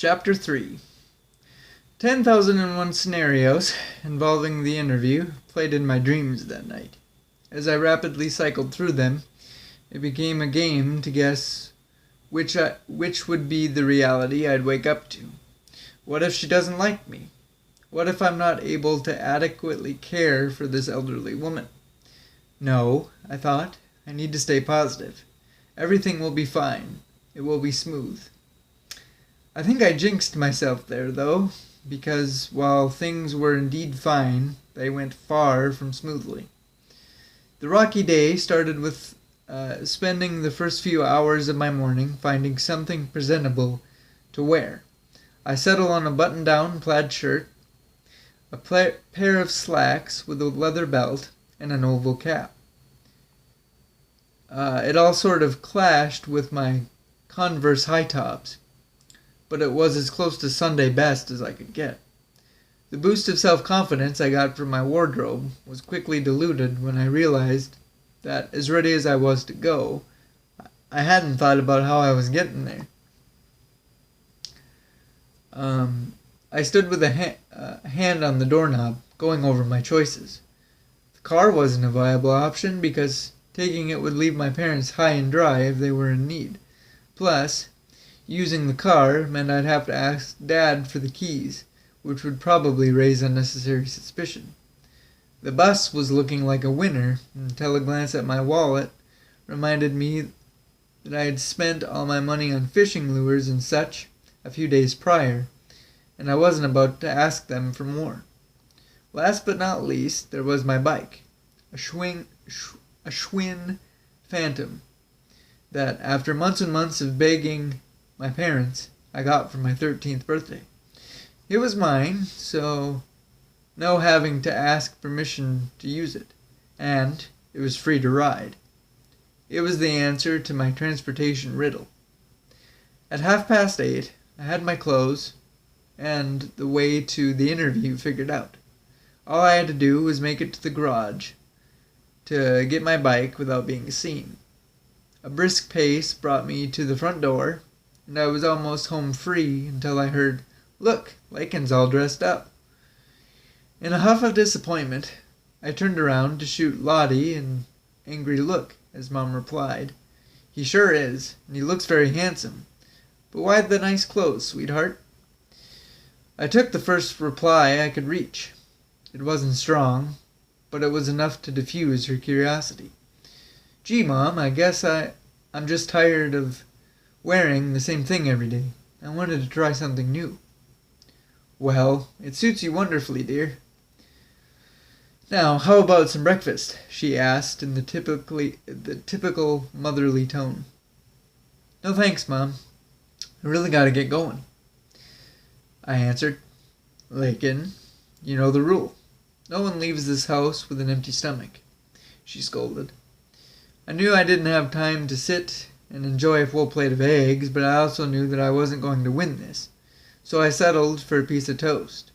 Chapter 3 10,001 scenarios involving the interview played in my dreams that night. As I rapidly cycled through them, it became a game to guess which would be the reality I'd wake up to. What if she doesn't like me? What if I'm not able to adequately care for this elderly woman? No, I thought, I need to stay positive. Everything will be fine. It will be smooth. I think I jinxed myself there, though, because while things were indeed fine, they went far from smoothly. The rocky day started with spending the first few hours of my morning finding something presentable to wear. I settled on a button-down plaid shirt, a pair of slacks with a leather belt, and an oval cap. It all sort of clashed with my Converse high tops, but it was as close to Sunday best as I could get. The boost of self-confidence I got from my wardrobe was quickly diluted when I realized that, as ready as I was to go, I hadn't thought about how I was getting there. I stood with a hand on the doorknob, going over my choices. The car wasn't a viable option because taking it would leave my parents high and dry if they were in need. Plus, using the car meant I'd have to ask Dad for the keys, which would probably raise unnecessary suspicion. The bus was looking like a winner until a glance at my wallet reminded me that I had spent all my money on fishing lures and such a few days prior, and I wasn't about to ask them for more. Last but not least, there was my bike, a Schwinn Phantom, that after months and months of begging my parents, I got for my 13th birthday. It was mine, so no having to ask permission to use it, and it was free to ride. It was the answer to my transportation riddle. At 8:30, I had my clothes and the way to the interview figured out. All I had to do was make it to the garage to get my bike without being seen. A brisk pace brought me to the front door, and I was almost home free until I heard, "Look, Laken's all dressed up." In a huff of disappointment, I turned around to shoot Lottie an angry look as Mom replied, "He sure is, and he looks very handsome. But why the nice clothes, sweetheart?" I took the first reply I could reach. It wasn't strong, but it was enough to diffuse her curiosity. "Gee, Mom, I guess I'm just tired of wearing the same thing every day. I wanted to try something new." "Well, it suits you wonderfully, dear. Now, how about some breakfast?" she asked in the typical motherly tone. "No thanks, Mom. I really gotta get going," I answered. "Laken, you know the rule. No one leaves this house with an empty stomach," she scolded. I knew I didn't have time to sit and enjoy a full plate of eggs, but I also knew that I wasn't going to win this, so I settled for a piece of toast.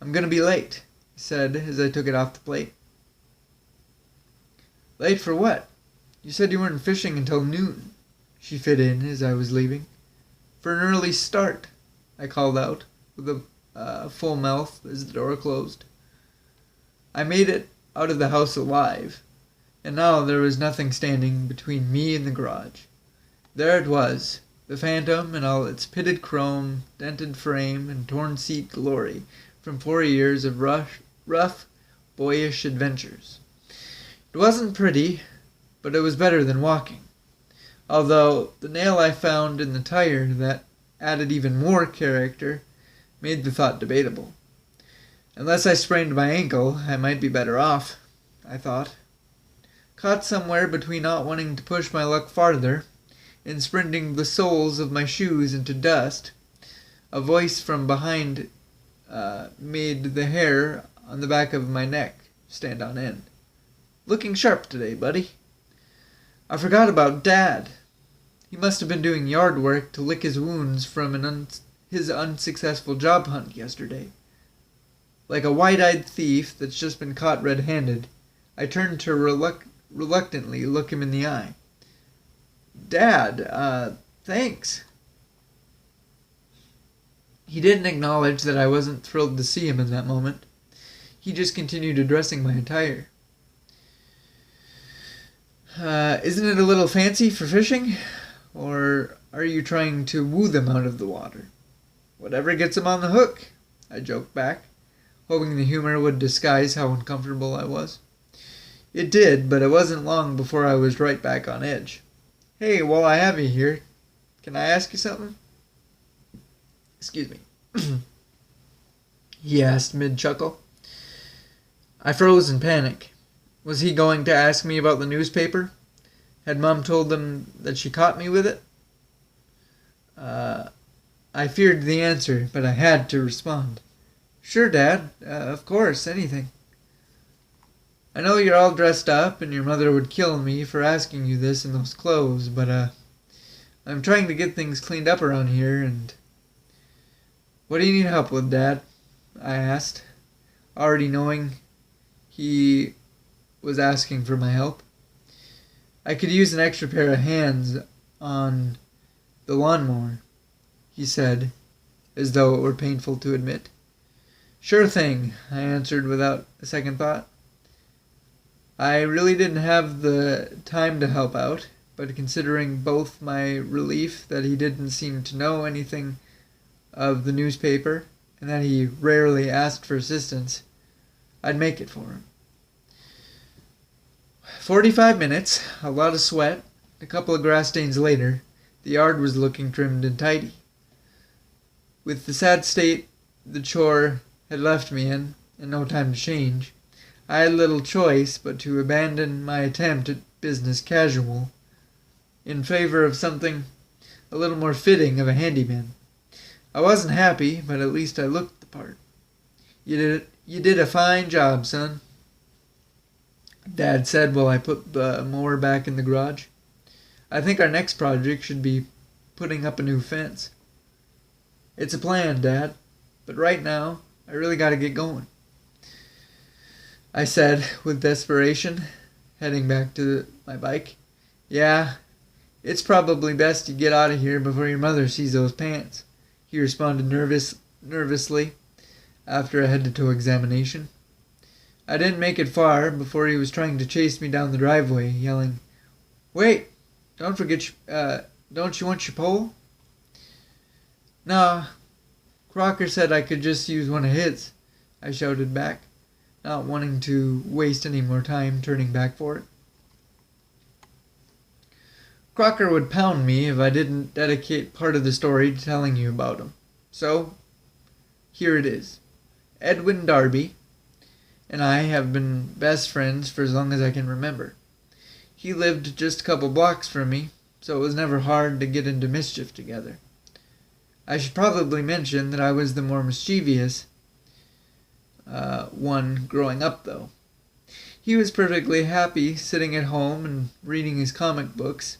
"I'm going to be late," I said as I took it off the plate. "Late for what? You said you weren't fishing until noon," she fit in as I was leaving. "For an early start," I called out with a full mouth as the door closed. I made it out of the house alive, and now there was nothing standing between me and the garage. There it was, the Phantom in all its pitted chrome, dented frame, and torn seat glory from 4 years of rough, boyish adventures. It wasn't pretty, but it was better than walking, although the nail I found in the tire that added even more character made the thought debatable. Unless I sprained my ankle, I might be better off, I thought. Caught somewhere between not wanting to push my luck farther and sprinting the soles of my shoes into dust, a voice from behind made the hair on the back of my neck stand on end. "Looking sharp today, buddy." I forgot about Dad. He must have been doing yard work to lick his wounds from his unsuccessful job hunt yesterday. Like a wide-eyed thief that's just been caught red-handed, I turned to reluctantly look him in the eye. "Dad, thanks." He didn't acknowledge that I wasn't thrilled to see him in that moment. He just continued addressing my attire. Isn't it a little fancy for fishing? Or are you trying to woo them out of the water? Whatever gets them on the hook, I joked back, hoping the humor would disguise how uncomfortable I was. It did, but it wasn't long before I was right back on edge. Hey, while I have you here, can I ask you something? Excuse me. He asked mid-chuckle. I froze in panic. Was he going to ask me about the newspaper? Had Mom told them that she caught me with it? I feared the answer, but I had to respond. Sure, Dad. Of course, anything. I know you're all dressed up, and your mother would kill me for asking you this in those clothes, but, I'm trying to get things cleaned up around here, and... What do you need help with, Dad? I asked, already knowing he was asking for my help. I could use an extra pair of hands on the lawnmower, he said, as though it were painful to admit. Sure thing, I answered without a second thought. I really didn't have the time to help out, but considering both my relief that he didn't seem to know anything of the newspaper and that he rarely asked for assistance, I'd make it for him. 45 minutes, a lot of sweat, a couple of grass stains later, the yard was looking trimmed and tidy. With the sad state the chore had left me in, and no time to change, I had little choice but to abandon my attempt at business casual in favor of something a little more fitting of a handyman. I wasn't happy, but at least I looked the part. You did a fine job, son, Dad said while I put the mower back in the garage. I think our next project should be putting up a new fence. It's a plan, Dad, but right now I really got to get going, I said with desperation, heading back to my bike. Yeah, it's probably best you get out of here before your mother sees those pants, he responded nervously after a head-to-toe examination. I didn't make it far before he was trying to chase me down the driveway, yelling, Wait, don't you want your pole? No, Crocker said I could just use one of his, I shouted back, not wanting to waste any more time turning back for it. Crocker would pound me if I didn't dedicate part of the story to telling you about him. So, here it is. Edwin Darby and I have been best friends for as long as I can remember. He lived just a couple blocks from me, so it was never hard to get into mischief together. I should probably mention that I was the more mischievous one growing up, though. He was perfectly happy sitting at home and reading his comic books,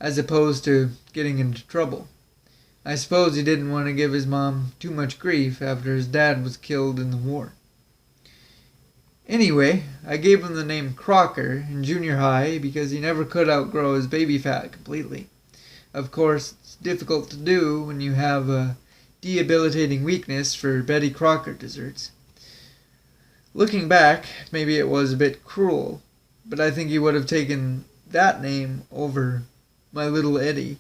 as opposed to getting into trouble. I suppose he didn't want to give his mom too much grief after his dad was killed in the war. Anyway, I gave him the name Crocker in junior high because he never could outgrow his baby fat completely. Of course, it's difficult to do when you have a debilitating weakness for Betty Crocker desserts. Looking back, maybe it was a bit cruel, but I think he would have taken that name over my little Eddie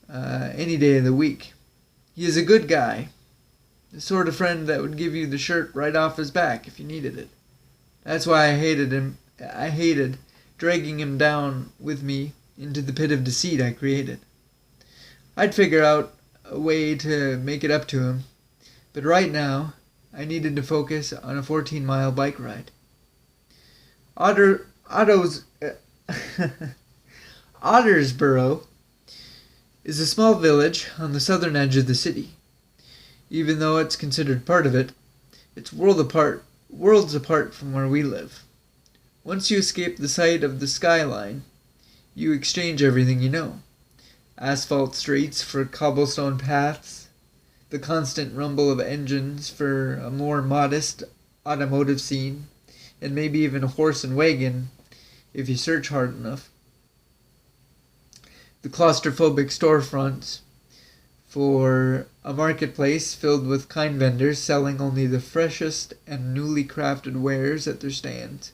any day of the week. He is a good guy, the sort of friend that would give you the shirt right off his back if you needed it. That's why I hated him. I hated dragging him down with me into the pit of deceit I created. I'd figure out a way to make it up to him, but right now I needed to focus on a 14-mile bike ride. Ottersboro is a small village on the southern edge of the city. Even though it's considered part of it, it's worlds apart from where we live. Once you escape the sight of the skyline, you exchange everything you know. Asphalt streets for cobblestone paths, the constant rumble of engines for a more modest automotive scene, and maybe even a horse and wagon if you search hard enough. The claustrophobic storefronts for a marketplace filled with kind vendors selling only the freshest and newly crafted wares at their stands,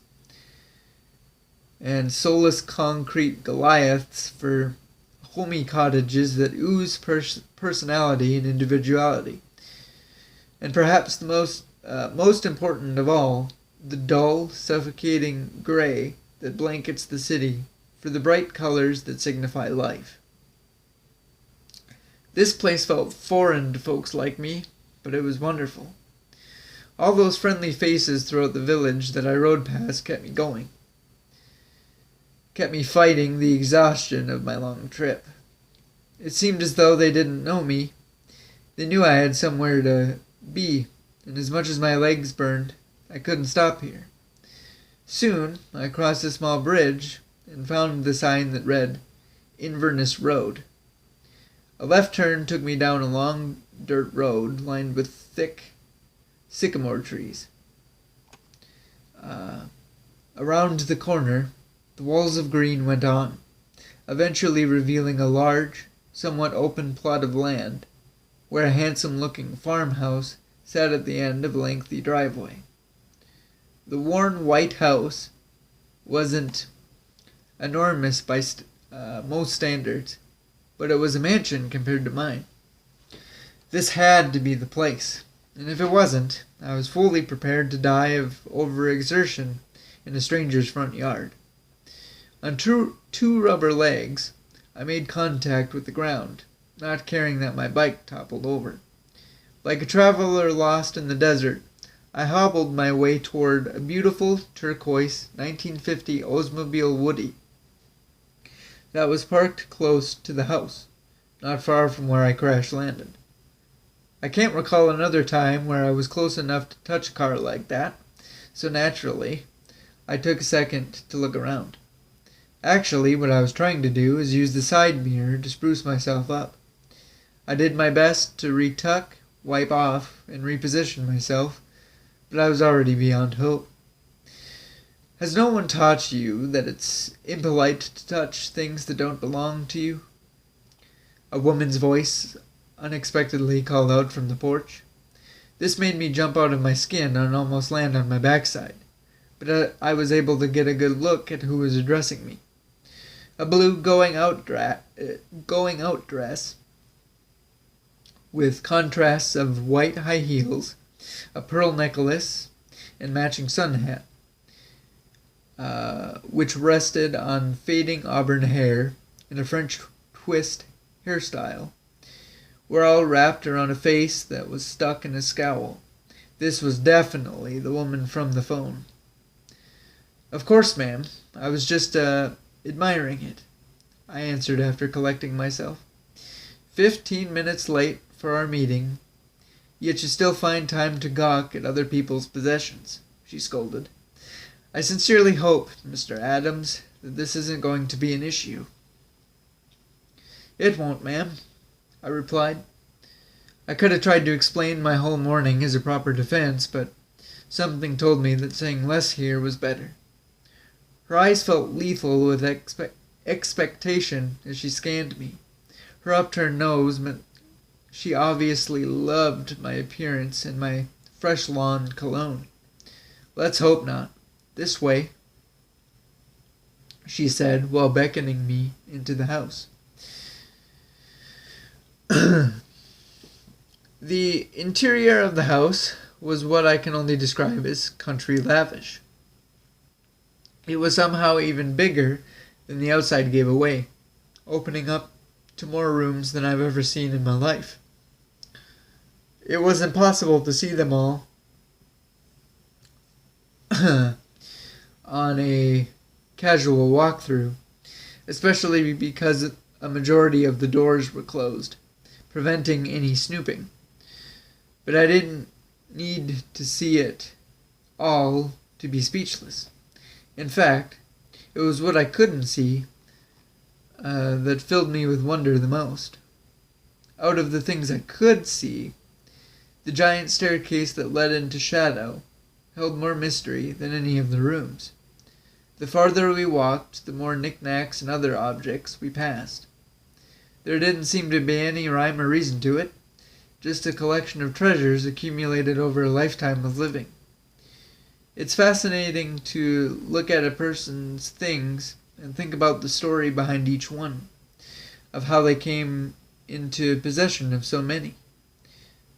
and soulless concrete Goliaths for homey cottages that ooze personality and individuality. And perhaps the most important of all, the dull, suffocating gray that blankets the city for the bright colors that signify life. This place felt foreign to folks like me, but it was wonderful. All those friendly faces throughout the village that I rode past kept me going, kept me fighting the exhaustion of my long trip. It seemed as though they didn't know me. They knew I had somewhere to be, and as much as my legs burned, I couldn't stop here. Soon, I crossed a small bridge and found the sign that read, Inverness Road. A left turn took me down a long dirt road lined with thick sycamore trees. Around the corner, the walls of green went on, eventually revealing a large, somewhat open plot of land, where a handsome-looking farmhouse sat at the end of a lengthy driveway. The worn white house wasn't enormous by most standards, but it was a mansion compared to mine. This had to be the place, and if it wasn't, I was fully prepared to die of overexertion in a stranger's front yard. On two rubber legs, I made contact with the ground, not caring that my bike toppled over. Like a traveler lost in the desert, I hobbled my way toward a beautiful turquoise 1950 Oldsmobile Woody that was parked close to the house, not far from where I crash-landed. I can't recall another time where I was close enough to touch a car like that, so naturally, I took a second to look around. Actually, what I was trying to do is use the side mirror to spruce myself up. I did my best to retuck, wipe off, and reposition myself, but I was already beyond hope. Has no one taught you that it's impolite to touch things that don't belong to you? A woman's voice unexpectedly called out from the porch. This made me jump out of my skin and almost land on my backside, but I was able to get a good look at who was addressing me. A blue going-out dress with contrasts of white high heels, a pearl necklace, and matching sun hat, which rested on fading auburn hair and a French twist hairstyle, were all wrapped around a face that was stuck in a scowl. This was definitely the woman from the phone. Of course, ma'am. I was just, admiring it, I answered after collecting myself. 15 minutes late for our meeting, yet you still find time to gawk at other people's possessions, she scolded. I sincerely hope, Mr. Adams, that this isn't going to be an issue. It won't, ma'am, I replied. I could have tried to explain my whole morning as a proper defense, but something told me that saying less here was better. Her eyes felt lethal with expectation as she scanned me. Her upturned nose meant she obviously loved my appearance and my fresh lawn cologne. Let's hope not. This way, she said while beckoning me into the house. The interior of the house was what I can only describe as country lavish. It was somehow even bigger than the outside gave away, opening up to more rooms than I've ever seen in my life. It was impossible to see them all on a casual walkthrough, especially because a majority of the doors were closed, preventing any snooping. But I didn't need to see it all to be speechless. In fact, it was what I couldn't see that filled me with wonder the most. Out of the things I could see, the giant staircase that led into shadow held more mystery than any of the rooms. The farther we walked, the more knickknacks and other objects we passed. There didn't seem to be any rhyme or reason to it, just a collection of treasures accumulated over a lifetime of living. It's fascinating to look at a person's things and think about the story behind each one, of how they came into possession of so many.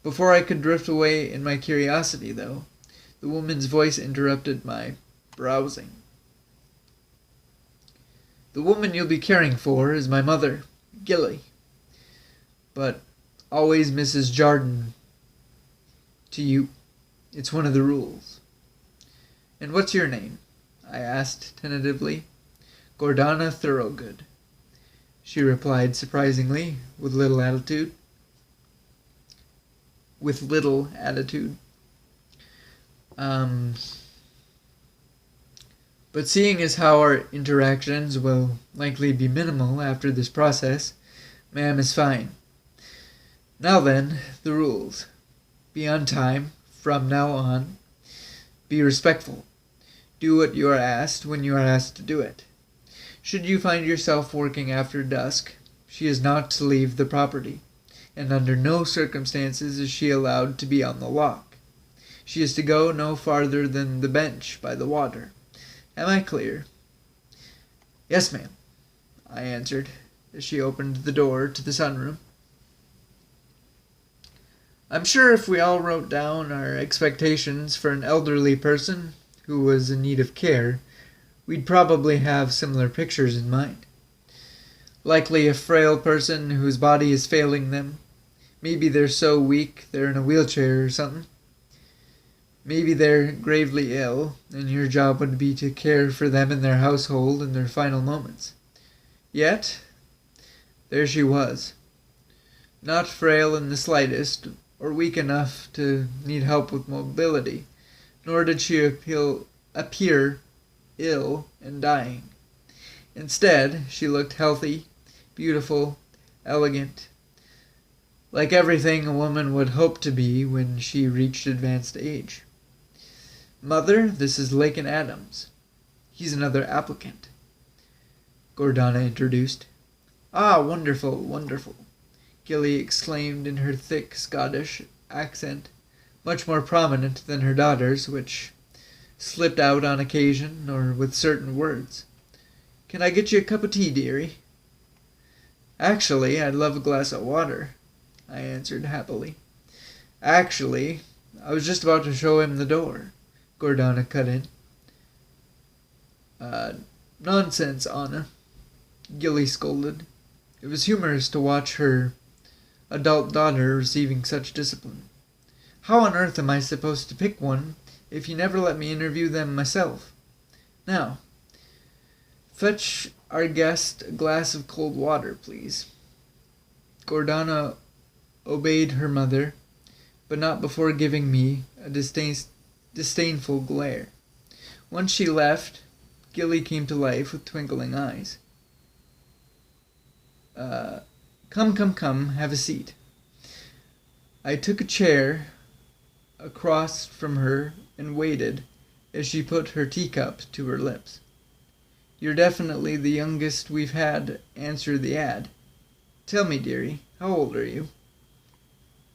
Before I could drift away in my curiosity, though, the woman's voice interrupted my browsing. The woman you'll be caring for is my mother, Gilleigh, but always Mrs. Jardine to you. It's one of the rules. And what's your name? I asked tentatively. Gordana Thorogood, she replied surprisingly, with little attitude. But seeing as how our interactions will likely be minimal after this process, ma'am is fine. Now then, the rules. Be on time, from now on. Be respectful. Do what you are asked when you are asked to do it. Should you find yourself working after dusk, she is not to leave the property, and under no circumstances is she allowed to be on the Loch. She is to go no farther than the bench by the water. Am I clear? Yes, ma'am, I answered, as she opened the door to the sunroom. I'm sure if we all wrote down our expectations for an elderly person who was in need of care, we'd probably have similar pictures in mind. Likely a frail person whose body is failing them. Maybe they're so weak they're in a wheelchair or something. Maybe they're gravely ill, and your job would be to care for them and their household in their final moments. Yet, there she was. Not frail in the slightest, or weak enough to need help with mobility, nor did she appear ill and dying. Instead, she looked healthy, beautiful, elegant, like everything a woman would hope to be when she reached advanced age. Mother, this is Laken Adams. He's another applicant, Gordana introduced. Ah, wonderful, wonderful, Gilleigh exclaimed in her thick Scottish accent, much more prominent than her daughter's, which slipped out on occasion or with certain words. Can I get you a cup of tea, dearie? Actually, I'd love a glass of water, I answered happily. Actually, I was just about to show him the door, Gordana cut in. Nonsense, Anna, Gilleigh scolded. It was humorous to watch her adult daughter receiving such discipline. How on earth am I supposed to pick one if you never let me interview them myself? Now, fetch our guest a glass of cold water, please. Gordana obeyed her mother, but not before giving me a disdainful glare. Once she left, Gilleigh came to life with twinkling eyes. Come, have a seat. I took a chair across from her and waited as she put her teacup to her lips. You're definitely the youngest we've had answer the ad. Tell me, dearie, how old are you?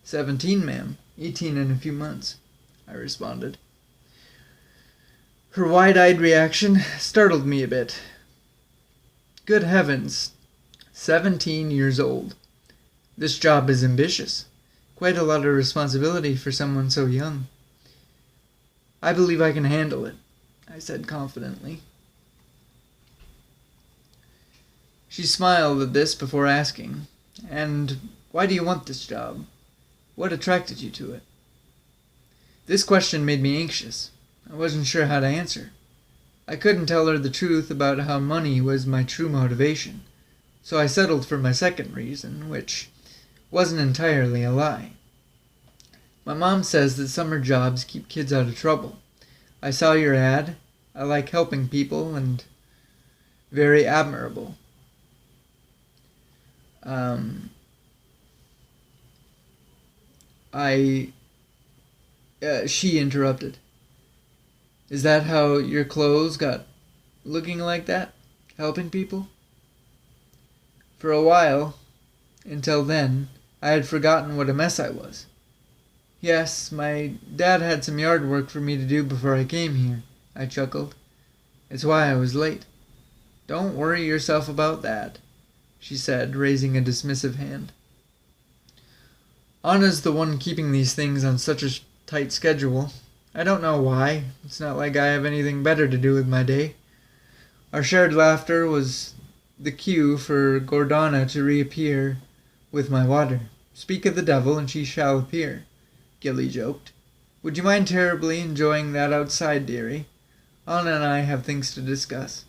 17, ma'am. 18 in a few months, I responded. Her wide-eyed reaction startled me a bit. Good heavens, 17 years old. This job is ambitious. Quite a lot of responsibility for someone so young. I believe I can handle it, I said confidently. She smiled at this before asking, And why do you want this job? What attracted you to it? This question made me anxious. I wasn't sure how to answer. I couldn't tell her the truth about how money was my true motivation, so I settled for my second reason, which wasn't entirely a lie. My mom says that summer jobs keep kids out of trouble. I saw your ad. I like helping people, and very admirable. She interrupted. Is that how your clothes got looking like that? Helping people? For a while, Until then, I had forgotten what a mess I was. Yes, my dad had some yard work for me to do before I came here, I chuckled. It's why I was late. Don't worry yourself about that, she said, raising a dismissive hand. Anna's the one keeping these things on such a tight schedule. I don't know why. It's not like I have anything better to do with my day. Our shared laughter was the cue for Gordana to reappear with my water. Speak of the devil and she shall appear, Gilleigh joked. Would you mind terribly enjoying that outside, dearie? Anna and I have things to discuss.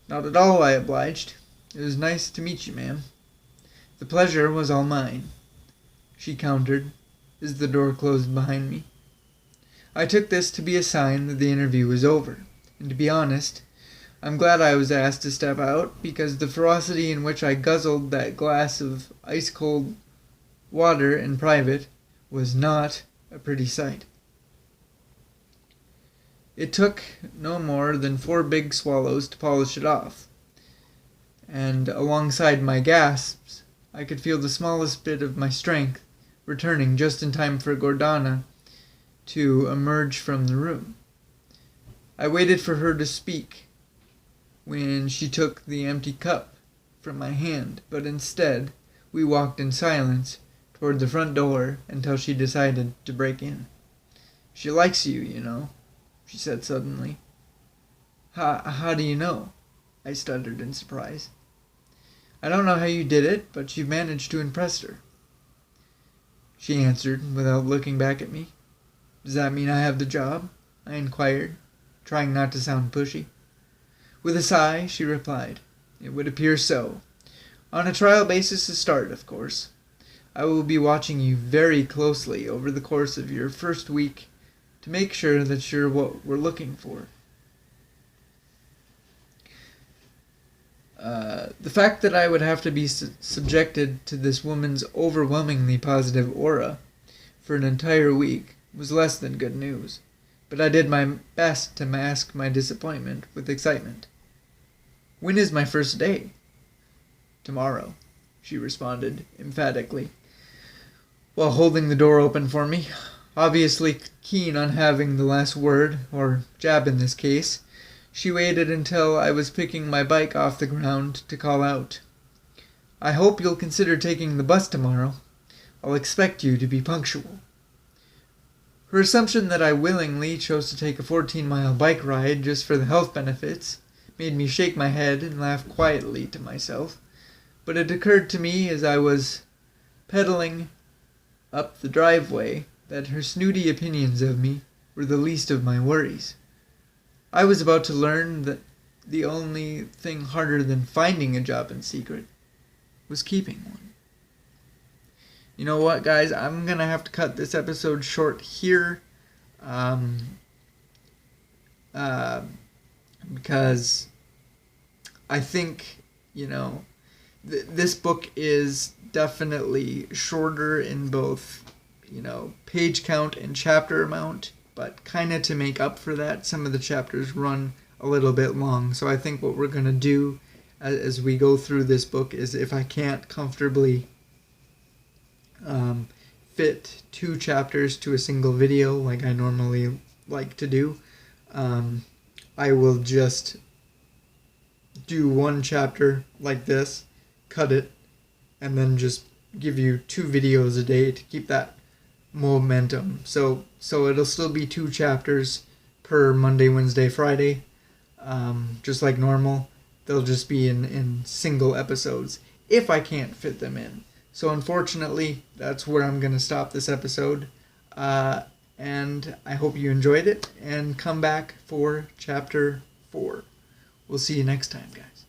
Not at all, I obliged. It was nice to meet you, ma'am. The pleasure was all mine, she countered as the door closed behind me. I took this to be a sign that the interview was over, and to be honest, I'm glad I was asked to step out, because the ferocity in which I guzzled that glass of ice-cold water in private was not a pretty sight. It took no more than 4 big swallows to polish it off, and alongside my gasps, I could feel the smallest bit of my strength returning just in time for Gordana to emerge from the room. I waited for her to speak when she took the empty cup from my hand, but instead we walked in silence toward the front door until she decided to break in. She likes you, you know, she said suddenly. How do you know? I stuttered in surprise. I don't know how you did it, but you've managed to impress her, she answered without looking back at me. Does that mean I have the job? I inquired, trying not to sound pushy. With a sigh, she replied, It would appear so. On a trial basis to start, of course. I will be watching you very closely over the course of your first week to make sure that you're what we're looking for. The fact that I would have to be subjected to this woman's overwhelmingly positive aura for an entire week was less than good news, but I did my best to mask my disappointment with excitement. When is my first day? Tomorrow, she responded emphatically, while holding the door open for me, obviously keen on having the last word, or jab in this case. She waited until I was picking my bike off the ground to call out, I hope you'll consider taking the bus tomorrow. I'll expect you to be punctual. Her assumption that I willingly chose to take a 14-mile bike ride just for the health benefits made me shake my head and laugh quietly to myself, but it occurred to me as I was pedaling up the driveway that her snooty opinions of me were the least of my worries. I was about to learn that the only thing harder than finding a job in secret was keeping one. You know what, guys? I'm going to have to cut this episode short here because I think, this book is definitely shorter in both, page count and chapter amount, but kind of to make up for that, some of the chapters run a little bit long. So I think what we're going to do as we go through this book is, if I can't comfortably fit 2 chapters to a single video like I normally like to do, I will just do 1 chapter like this, cut it, and then just give you 2 videos a day to keep that momentum. So it'll still be 2 chapters per Monday, Wednesday, Friday, just like normal. They'll just be in single episodes if I can't fit them in. So unfortunately, that's where I'm going to stop this episode. And I hope you enjoyed it, and come back for chapter 4. We'll see you next time, guys.